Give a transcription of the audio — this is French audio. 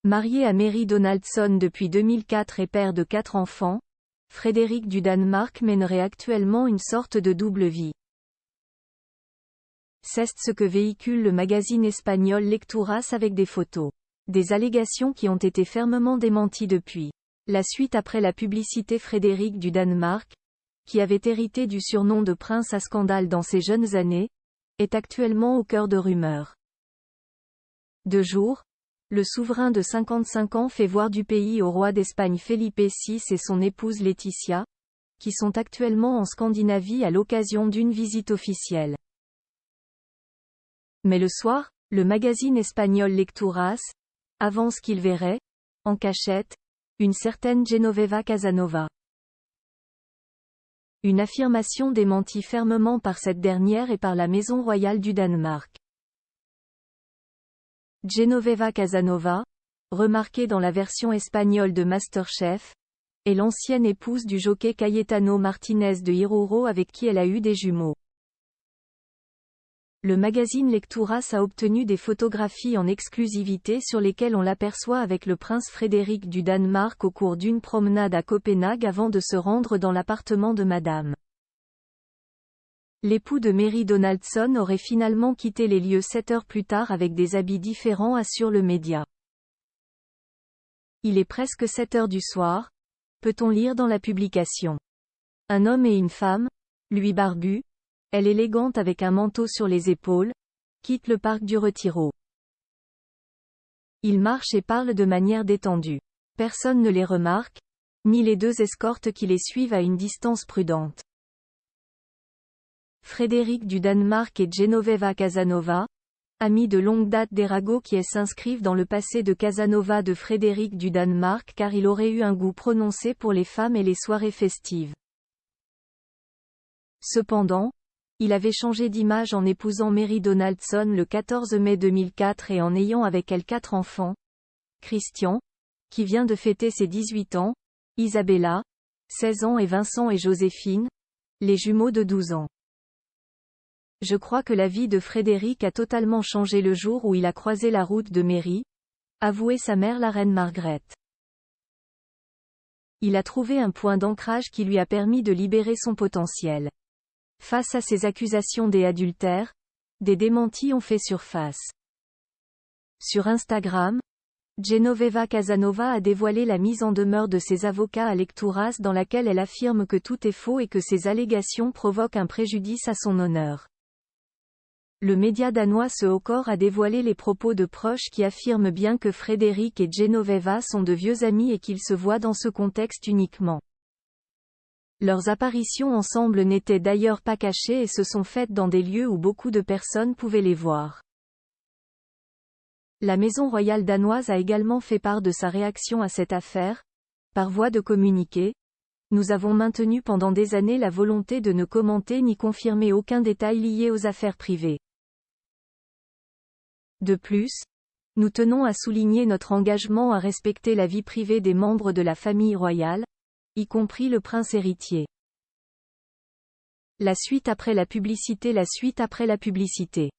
Marié à Mary Donaldson depuis 2004 et père de 4 enfants, Frédéric du Danemark mènerait actuellement une sorte de double vie. C'est ce que véhicule le magazine espagnol Lecturas avec des photos. Des allégations qui ont été fermement démenties depuis. La suite après la publicité. Frédéric du Danemark, qui avait hérité du surnom de prince à scandale dans ses jeunes années, est actuellement au cœur de rumeurs. De jour, le souverain de 55 ans fait voir du pays au roi d'Espagne Felipe VI et son épouse Laetitia, qui sont actuellement en Scandinavie à l'occasion d'une visite officielle. Mais le soir, le magazine espagnol Lecturas avance qu'il verrait, en cachette, une certaine Genoveva Casanova. Une affirmation démentie fermement par cette dernière et par la maison royale du Danemark. Genoveva Casanova, remarquée dans la version espagnole de MasterChef, est l'ancienne épouse du jockey Cayetano Martinez de Iruro avec qui elle a eu des jumeaux. Le magazine Lecturas a obtenu des photographies en exclusivité sur lesquelles on l'aperçoit avec le prince Frédéric du Danemark au cours d'une promenade à Copenhague avant de se rendre dans l'appartement de Madame. L'époux de Mary Donaldson aurait finalement quitté les lieux 7 heures plus tard avec des habits différents, assure le média. Il est presque 7 heures du soir, peut-on lire dans la publication. Un homme et une femme, lui barbu, elle élégante avec un manteau sur les épaules, quittent le parc du Retiro. Ils marchent et parlent de manière détendue. Personne ne les remarque, ni les 2 escortes qui les suivent à une distance prudente. Frédéric du Danemark et Genoveva Casanova, amis de longue date d'Erago qui s'inscrivent dans le passé de Casanova de Frédéric du Danemark car il aurait eu un goût prononcé pour les femmes et les soirées festives. Cependant, il avait changé d'image en épousant Mary Donaldson le 14 mai 2004 et en ayant avec elle 4 enfants. Christian, qui vient de fêter ses 18 ans, Isabella, 16 ans et Vincent et Joséphine, les jumeaux de 12 ans. Je crois que la vie de Frédéric a totalement changé le jour où il a croisé la route de Mary, avouait sa mère la reine Margaret. Il a trouvé un point d'ancrage qui lui a permis de libérer son potentiel. Face à ces accusations d'adultère, des démentis ont fait surface. Sur Instagram, Genoveva Casanova a dévoilé la mise en demeure de ses avocats à Lecturas dans laquelle elle affirme que tout est faux et que ces allégations provoquent un préjudice à son honneur. Le média danois Ce Haut-Corps a dévoilé les propos de proches qui affirment bien que Frédéric et Genoveva sont de vieux amis et qu'ils se voient dans ce contexte uniquement. Leurs apparitions ensemble n'étaient d'ailleurs pas cachées et se sont faites dans des lieux où beaucoup de personnes pouvaient les voir. La maison royale danoise a également fait part de sa réaction à cette affaire. Par voie de communiqué, nous avons maintenu pendant des années la volonté de ne commenter ni confirmer aucun détail lié aux affaires privées. De plus, nous tenons à souligner notre engagement à respecter la vie privée des membres de la famille royale, y compris le prince héritier. La suite après la publicité.